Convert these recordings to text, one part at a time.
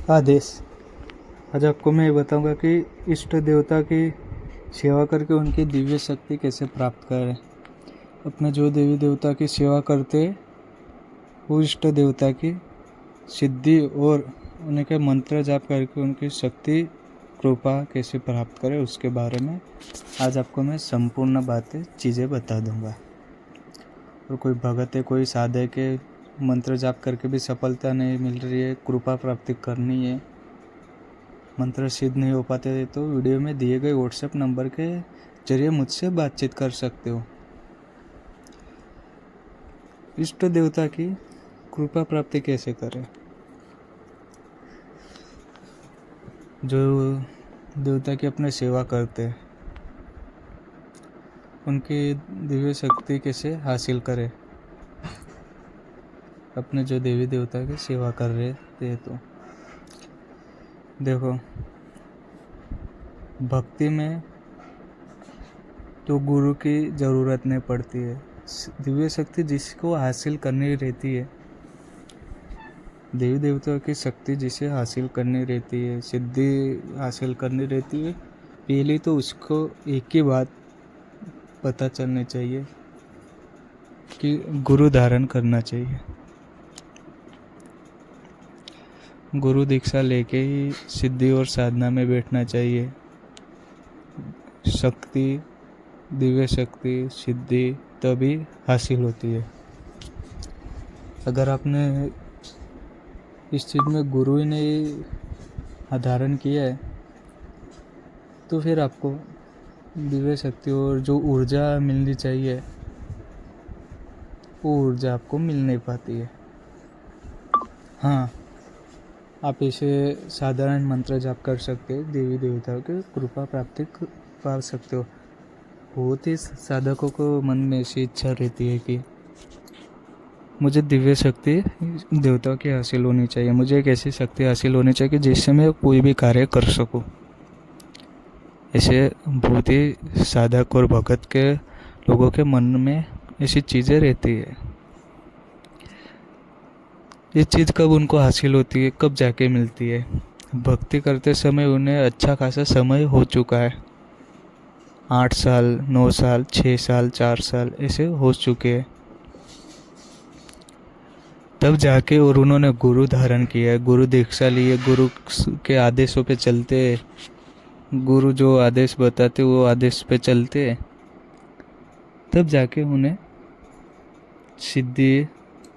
आदेश। आज आपको मैं ये बताऊंगा कि इष्ट देवता की सेवा करके उनकी दिव्य शक्ति कैसे प्राप्त करें। अपने जो देवी देवता की सेवा करते हैं वो इष्ट देवता की सिद्धि और उनके मंत्र जाप करके उनकी शक्ति कृपा कैसे प्राप्त करें उसके बारे में आज आपको मैं संपूर्ण चीज़ें बता दूंगा। और कोई भगत है, कोई साधक है, मंत्र जाप करके भी सफलता नहीं मिल रही है, कृपा प्राप्ति करनी है, मंत्र सिद्ध नहीं हो पाते, तो वीडियो में दिए गए व्हाट्सएप नंबर के जरिए मुझसे बातचीत कर सकते हो। इष्ट देवता की कृपा प्राप्ति कैसे करें। जो देवता की अपने सेवा करते हैं उनकी दिव्य शक्ति कैसे हासिल करें। अपने जो देवी देवता की सेवा कर रहे थे तो देखो, भक्ति में तो गुरु की ज़रूरत नहीं पड़ती है। दिव्य शक्ति जिसको हासिल करनी रहती है, देवी देवताओं की शक्ति जिसे हासिल करनी रहती है, सिद्धि हासिल करनी रहती है, पहले तो उसको एक ही बात पता चलनी चाहिए कि गुरु धारण करना चाहिए। गुरु दीक्षा लेके ही सिद्धि और साधना में बैठना चाहिए। शक्ति, दिव्य शक्ति, सिद्धि तभी हासिल होती है। अगर आपने इस चीज़ में गुरु ही नहीं धारण किया है तो फिर आपको दिव्य शक्ति और जो ऊर्जा मिलनी चाहिए वो ऊर्जा आपको मिल नहीं पाती है। हाँ, आप इसे साधारण मंत्र जाप कर सकते हो, देवी देवताओं की कृपा प्राप्ति पा सकते हो। बहुत ही साधकों को मन में ऐसी इच्छा रहती है कि मुझे दिव्य शक्ति देवताओं की हासिल होनी चाहिए, मुझे एक ऐसी शक्ति हासिल होनी चाहिए कि जिससे मैं कोई भी कार्य कर सकूं। ऐसे बहुत ही साधक और भगत के लोगों के मन में ऐसी चीज़ें रहती है। ये चीज़ कब उनको हासिल होती है, कब जाके मिलती है। भक्ति करते समय उन्हें अच्छा खासा समय हो चुका है, 8 साल, 9 साल, 6 साल, 4 साल ऐसे हो चुके हैं, तब जाके और उन्होंने गुरु धारण किया है, गुरु दीक्षा ली है, गुरु के आदेशों पे चलते, गुरु जो आदेश बताते वो आदेश पे चलते, तब जाके उन्हें सिद्धि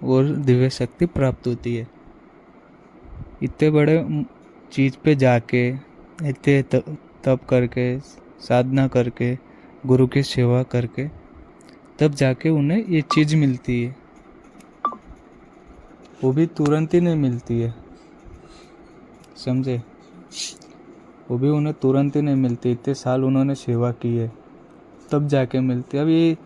और दिव्य शक्ति प्राप्त होती है। इतने बड़े चीज़ पे जाके, इतने तप करके, साधना करके, गुरु की सेवा करके, तब जाके उन्हें ये चीज़ मिलती है। वो भी तुरंत ही नहीं मिलती है, समझे। वो भी उन्हें तुरंत ही नहीं मिलती, इतने साल उन्होंने सेवा की है तब जाके मिलती है। अब ये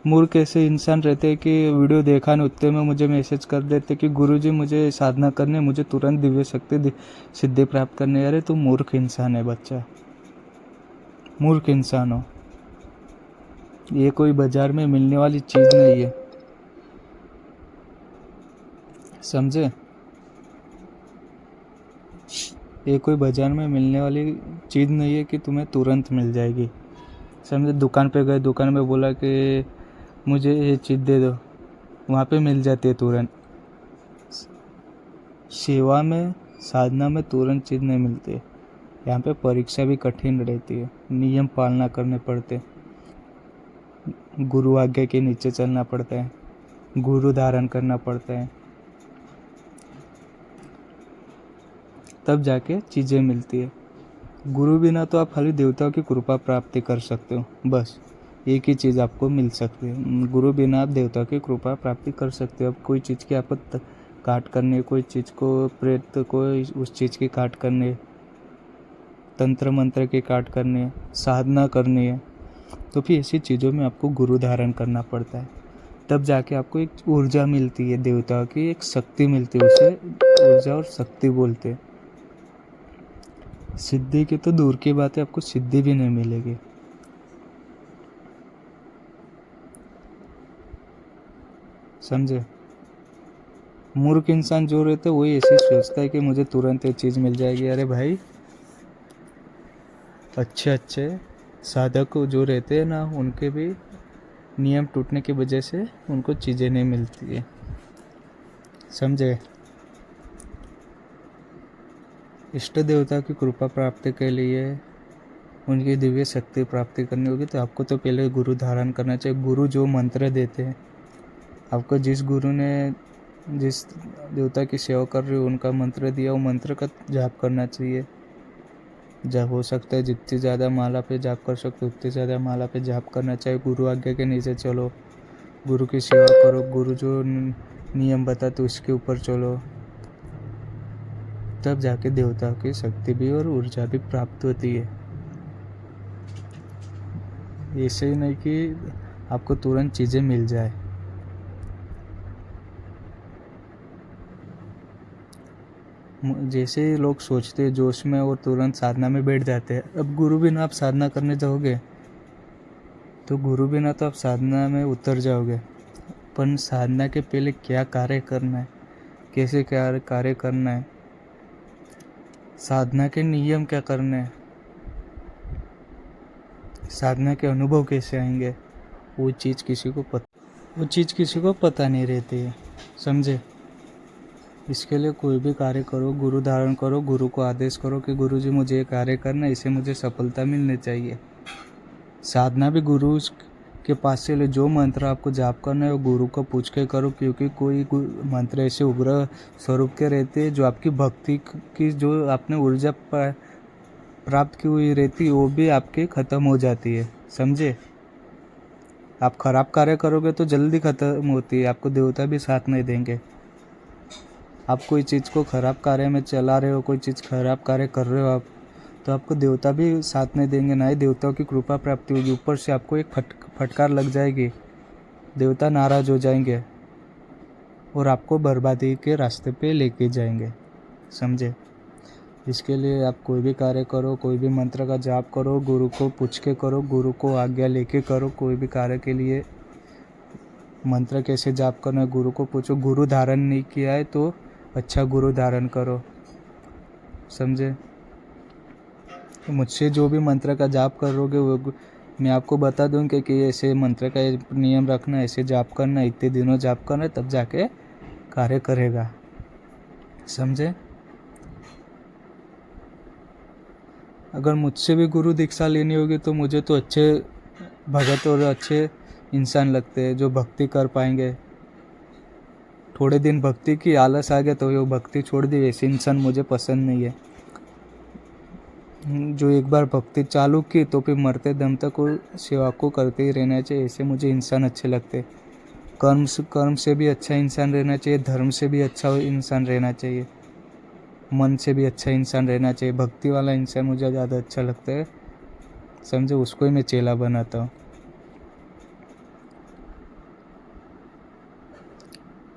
मूर्ख ऐसे इंसान रहते हैं कि वीडियो देखा नहीं उतने में मुझे मैसेज कर देते कि गुरुजी मुझे साधना करनी है, मुझे तुरंत दिव्य शक्ति सिद्धि प्राप्त करनी है। अरे तू मूर्ख इंसान है बच्चा, मूर्ख इंसान हो। ये कोई बाजार में मिलने वाली चीज़ नहीं है, समझे। ये कोई बाजार में मिलने वाली चीज़ नहीं है कि तुम्हें तुरंत मिल जाएगी, समझे। दुकान पे गए, दुकान में बोला कि मुझे ये चीज़ दे दो, वहाँ पे मिल जाती है तुरंत। सेवा में, साधना में तुरंत चीज़ नहीं मिलती है। यहाँ पे परीक्षा भी कठिन रहती है, नियम पालना करने पड़ते, गुरु आज्ञा के नीचे चलना पड़ता है, गुरु धारण करना पड़ता है, तब जाके चीज़ें मिलती है। गुरु बिना तो आप खाली देवताओं की कृपा प्राप्ति कर सकते हो, बस एक ही चीज़ आपको मिल सकती है। गुरु बिना आप देवताओं की कृपा प्राप्ति कर सकते हो। अब कोई चीज़ की आपको काट करनी है, कोई चीज़ को प्रेत को उस चीज़ की काट करनी है, तंत्र मंत्र की काट करनी है, साधना करनी है, तो फिर ऐसी चीज़ों में आपको गुरु धारण करना पड़ता है। तब जाके आपको एक ऊर्जा मिलती है, देवताओं की एक शक्ति मिलती है, उसे ऊर्जा और शक्ति बोलते हैं। सिद्धि की तो दूर की बात है, आपको सिद्धि भी नहीं मिलेगी, समझे। मूर्ख इंसान जो रहते हैं वही ऐसे सोचता है कि मुझे तुरंत ये चीज़ मिल जाएगी। अरे भाई, अच्छे अच्छे साधक जो रहते हैं ना, उनके भी नियम टूटने की वजह से उनको चीज़ें नहीं मिलती है, समझे। इष्ट देवता की कृपा प्राप्ति के लिए, उनकी दिव्य शक्ति प्राप्ति करनी होगी तो आपको तो पहले गुरु धारण करना चाहिए। गुरु जो मंत्र देते हैं आपको, जिस गुरु ने जिस देवता की सेवा कर रहे हो उनका मंत्र दिया, वो मंत्र का जाप करना चाहिए। जब हो सकता है जितनी ज़्यादा माला पे जाप कर सकते हो उतनी ज़्यादा माला पे जाप करना चाहिए। गुरु आज्ञा के नीचे चलो, गुरु की सेवा करो, गुरु जो नियम बताते उसके ऊपर चलो, तब जाके देवता की शक्ति भी और ऊर्जा भी प्राप्त होती है। ऐसे ही नहीं कि आपको तुरंत चीज़ें मिल जाए। जैसे लोग सोचते हैं जोश में और तुरंत साधना में बैठ जाते हैं। अब गुरु बिना आप साधना करने जाओगे तो गुरु बिना तो आप साधना में उतर जाओगे, पर साधना के पहले क्या कार्य करना है, कैसे क्या कार्य करना है, साधना के नियम क्या करने हैं, साधना के अनुभव कैसे आएंगे, वो चीज़ किसी को पता नहीं रहती है, समझे। इसके लिए कोई भी कार्य करो, गुरु धारण करो, गुरु को आदेश करो कि गुरु जी मुझे ये कार्य करना है, इसे मुझे सफलता मिलनी चाहिए। साधना भी गुरु के पास से ले, जो मंत्र आपको जाप करना है वो गुरु को पूछ के करो, क्योंकि कोई मंत्र ऐसे उग्र स्वरूप के रहते हैं जो आपकी भक्ति की जो आपने ऊर्जा प्राप्त की हुई रहती है वो भी आपकी ख़त्म हो जाती है, समझे। आप खराब कार्य करोगे तो जल्दी ख़त्म होती है, आपको देवता भी साथ नहीं देंगे। आप कोई चीज़ को खराब कार्य में चला रहे हो, कोई चीज़ खराब कार्य कर रहे हो आप, तो आपको देवता भी साथ नहीं देंगे, ना ही देवताओं की कृपा प्राप्ति होगी। ऊपर से आपको एक फटकार लग जाएगी, देवता नाराज़ हो जाएंगे और आपको बर्बादी के रास्ते पे लेके जाएंगे, समझे। इसके लिए आप कोई भी कार्य करो, कोई भी मंत्र का जाप करो, गुरु को पूछ के करो, गुरु को आज्ञा लेके करो। कोई भी कार्य के लिए मंत्र कैसे जाप करना है गुरु को पूछो। गुरु धारण नहीं किया है तो अच्छा गुरु धारण करो, समझे। मुझसे जो भी मंत्र का जाप करोगे वो मैं आपको बता दूंगा कि ऐसे मंत्र का नियम रखना, ऐसे जाप करना, इतने दिनों जाप करना, तब जाके कार्य करेगा, समझे। अगर मुझसे भी गुरु दीक्षा लेनी होगी तो मुझे तो अच्छे भगत और अच्छे इंसान लगते हैं जो भक्ति कर पाएंगे। थोड़े दिन भक्ति की आलस आ गया तो वो भक्ति छोड़ दी, ऐसे इंसान मुझे पसंद नहीं है। जो एक बार भक्ति चालू की तो फिर मरते दम तक वो सेवा को करते ही रहना चाहिए, ऐसे मुझे इंसान अच्छे लगते। कर्म से भी अच्छा इंसान रहना चाहिए, धर्म से भी अच्छा इंसान रहना चाहिए, मन से भी अच्छा इंसान रहना चाहिए। भक्ति वाला इंसान मुझे ज़्यादा अच्छा लगता है, समझे। उसको ही मैं चेला बनाता हूँ,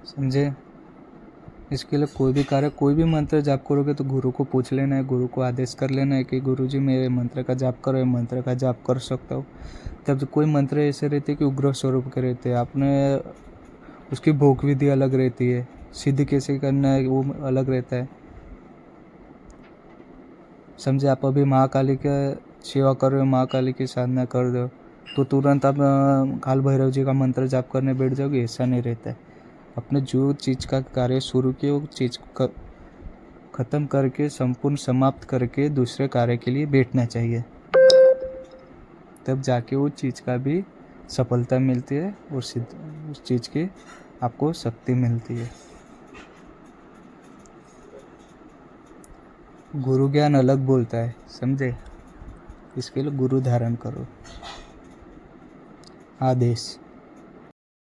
समझे। इसके लिए कोई भी कार्य, कोई भी मंत्र जाप करोगे तो गुरु को पूछ लेना है, गुरु को आदेश कर लेना है कि गुरु जी मेरे मंत्र का जाप करो, मंत्र का जाप कर सकता हूँ। तब कोई मंत्र ऐसे रहते कि उग्र स्वरूप के रहते हैं, आपने उसकी भोग विधि अलग रहती है, सिद्ध कैसे करना है वो अलग रहता है, समझे। आप अभी महाकाली का सेवा कर रहे हो, महाकाली की साधना कर रहे हो तो तुरंत आप काल भैरव जी का मंत्र जाप करने बैठ जाओगे, ऐसा नहीं रहता है। अपने जो चीज़ का कार्य शुरू किया वो चीज़ ख़त्म करके, संपूर्ण समाप्त करके दूसरे कार्य के लिए बैठना चाहिए, तब जाके वो चीज़ का भी सफलता मिलती है और उस चीज़ की आपको शक्ति मिलती है। गुरु ज्ञान अलग बोलता है, समझे। इसके लिए गुरु धारण करो। आदेश।